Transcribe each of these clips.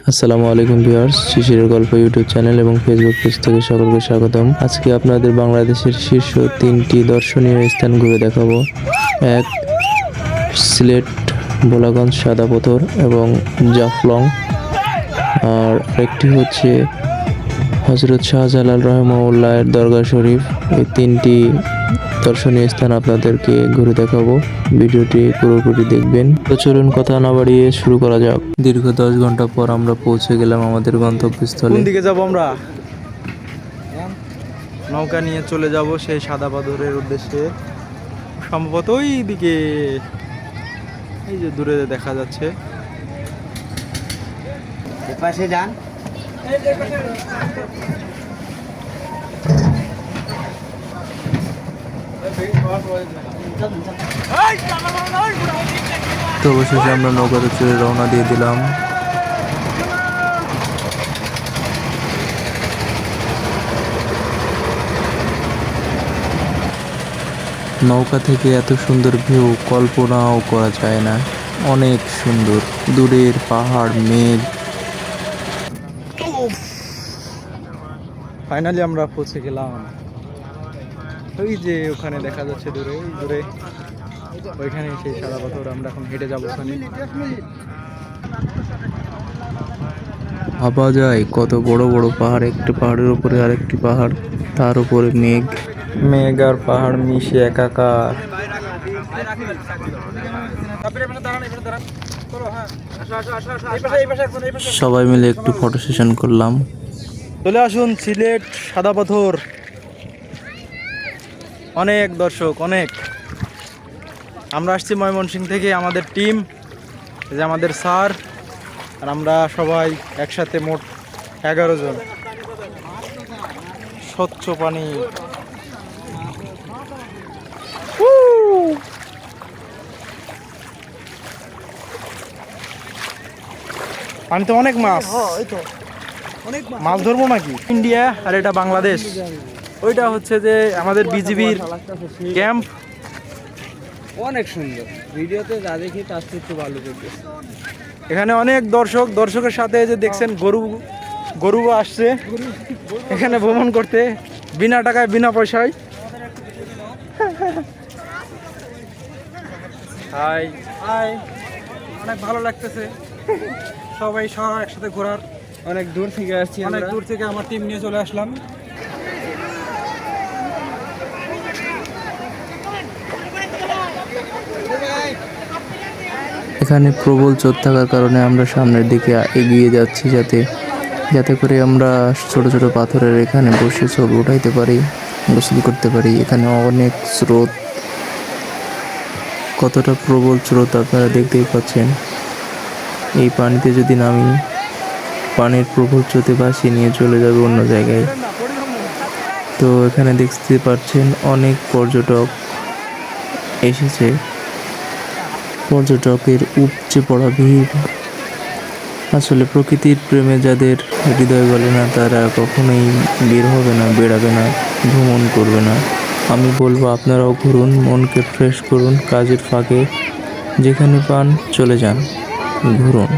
আসসালামু আলাইকুম ভিউয়ার্স, শিশিরের গল্প ইউটিউব চ্যানেল এবং ফেসবুক পেজ থেকে সকলকে স্বাগতম। আজকে আপনাদের বাংলাদেশের শীর্ষ 3টি দর্শনীয় স্থান ঘুরে দেখাবো। এক, সিলেট ভোলাগঞ্জ সাদা পাথর এবং জাফলং। আর আরেকটি হচ্ছে হযরত শাহজালাল রহমাহুল্লাহের দরগা শরীফ। এই 3টি দর্শনীয় স্থান আপনাদেরকে ঘুরে দেখাবো। ভিডিওটি পুরোপুরি দেখবেন। তো চলুন কথা না বাড়িয়ে শুরু করা যাক। দীর্ঘ 10 ঘন্টা পর আমরা পৌঁছে গেলাম আমাদের গন্তব্যস্থলে। কোন দিকে যাব আমরা? নৌকা নিয়ে চলে যাব সেই সাদা পাথরের উদ্দেশ্যে। সম্ভবত ওই দিকে, এই যে দূরে দেখা যাচ্ছে। পাশে যান। তো অবশেষে আমরা নৌকাতে চড়ে রওনা দিয়ে দিলাম। নৌকা থেকে এত সুন্দর ভিউ কল্পনাও করা যায় না, অনেক সুন্দর। দূরের পাহাড়, মেঘ। ফাইনালি আমরা পৌঁছে গেলাম। ওই যে ওখানে দেখা যাচ্ছে দূরে, ওই দূরে ওইখানে সেই সাদা পাথর। আমরা এখন হেঁটে যাবো ওখানে। ভাবা যায় কত বড় বড় পাহাড়, একটি পাহাড়ের উপরে আরেকটি পাহাড়, তার উপরে মেঘ। মেঘ আর পাহাড় মিশে একাকার। সবাই মিলে একটু ফটো সেশন করলাম। চলে আসুন সিলেট সাদা পাথর। অনেক দর্শক, অনেক। আমরা আসছি ময়মনসিংহ থেকে, আমাদের টিম, যে আমাদের স্যার আর আমরা সবাই একসাথে, মোট 11 জন। স্বচ্ছ পানি। পানিতে অনেক মাছ। মাছ ধরবো নাকি? ইন্ডিয়া আর এটা বাংলাদেশ। ওইটা হচ্ছে যে আমাদের বিজিবির ক্যাম্প। অনেক সুন্দর ভিডিওতে যা দেখি তার থেকে একটু ভালো করতেছে। এখানে অনেক দর্শকের সাথে যে দেখছেন গরু আসছে এখানে ভ্রমণ করতে, বিনা টাকায় বিনা পয়সায়। হাই হাই, অনেক ভালো লাগতেছে সবাই একসাথে ঘোরার। অনেক দূর থেকে আসছি, অনেক দূর থেকে আমার টিম নিয়ে চলে আসলাম। এখানে প্রবল স্রোত থাকার কারণে আমরা সামনের দিকে এগিয়ে যাচ্ছি, যাতে করে আমরা ছোট ছোট পাথরের এখানে বসে ছবি উঠাইতে পারি, গোসল করতে পারি। এখানে অনেক স্রোত, কতটা প্রবল স্রোত আপনারা দেখতেই পাচ্ছেন। এই পানিতে যদি নামি, পানির প্রবল স্রোতে ভাসিয়ে নিয়ে চলে যাবে অন্য জায়গায়। তো এখানে দেখতে পাচ্ছেন অনেক পর্যটক এসেছে। পর্যটকের উপচে পড়া ভিড়। আসলে প্রকৃতির প্রেমে যাদের হৃদয় বলে না, তারা কখনোই বের হবে না, বেড়াবে না, ভ্রমণ করবে না। আমি বলবো আপনারাও ঘুরুন, মনকে ফ্রেশ করুন। কাজের ফাঁকে যেখানে পান চলে যান, ঘুরুন।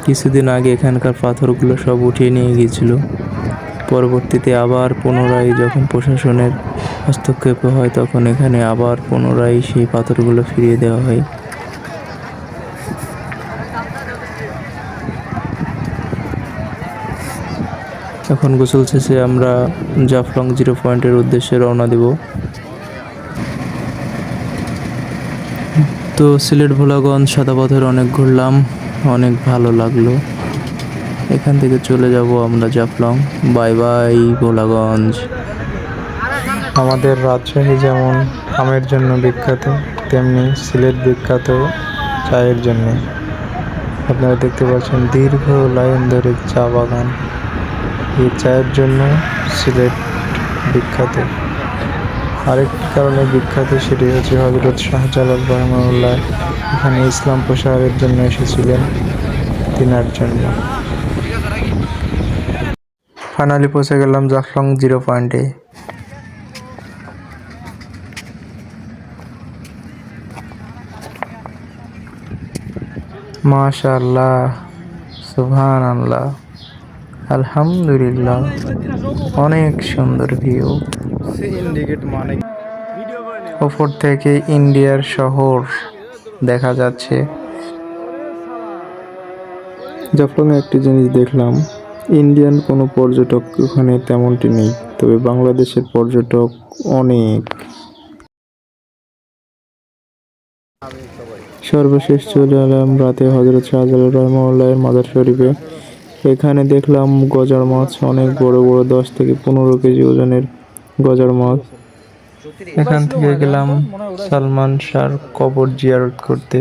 কিছুদিন আগে এখানকার পাথরগুলো সব উঠিয়ে নিয়ে গিয়েছিল। পরবর্তীতে আবার পুনরায় যখন প্রশাসনের হস্তক্ষেপ হয়, তখন এখানে আবার পুনরায় সেই পাথরগুলো ফিরিয়ে দেওয়া হয়। এখন গোসল শেষে আমরা জাফলং 0 পয়েন্টের উদ্দেশ্যে রওনা দেব। তো সিলেট ভোলাগঞ্জ সাদা পাথর অনেক ঘুরলাম, অনেক ভালো লাগলো। এখান থেকে চলে যাব আমরা জাফলং। Bye bye Bholaganj. আমাদের রাজশাহী যেমন আমের জন্য বিখ্যাত, তেমনি সিলেট বিখ্যাত চায়ের জন্য। আপনারা দেখতে পাচ্ছেন দীর্ঘ লাইন ধরে চা বাগান। এই চায়ের জন্য সিলেট বিখ্যাত। আরেকটি কারণে বিখ্যাত, সেটি হচ্ছে হযরত শাহজালাল রহমাহুল্লাহ এখানে ইসলাম প্রসারের জন্য এসেছিলেন, তিনার জন্য। ফাইনালি পৌঁছে গেলাম জাফলং 0 পয়েন্টে। মাশাআল্লাহ, সুবহানাল্লাহ, আলহামদুলিল্লাহ, অনেক সুন্দর ভিউ। ইন্ডিকেট মানে ওপর থেকে ইন্ডিয়ার শহর দেখা যাচ্ছে। যখন একটি জিনিস দেখলাম, ইন্ডিয়ান কোনো পর্যটক ওখানে তেমনটি নেই, তবে বাংলাদেশের পর্যটক অনেক। সর্বশেষ চলে এলাম রাতে হযরত শাহজালাল রহমাতুল্লাহের মাজার শরীফে। এখানে দেখলাম গজার মাছ, অনেক বড় বড় 10 থেকে 15 কেজি ওজনের গজার মাছ। এখান থেকে গেলাম সালমান শাহর কবর জিয়ারত করতে।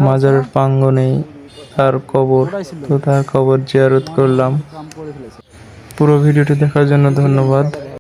মাজারের প্রাঙ্গণেই তার কবর, তো তার কবর জিয়ারত করলাম। পুরো ভিডিওটি দেখার জন্য ধন্যবাদ।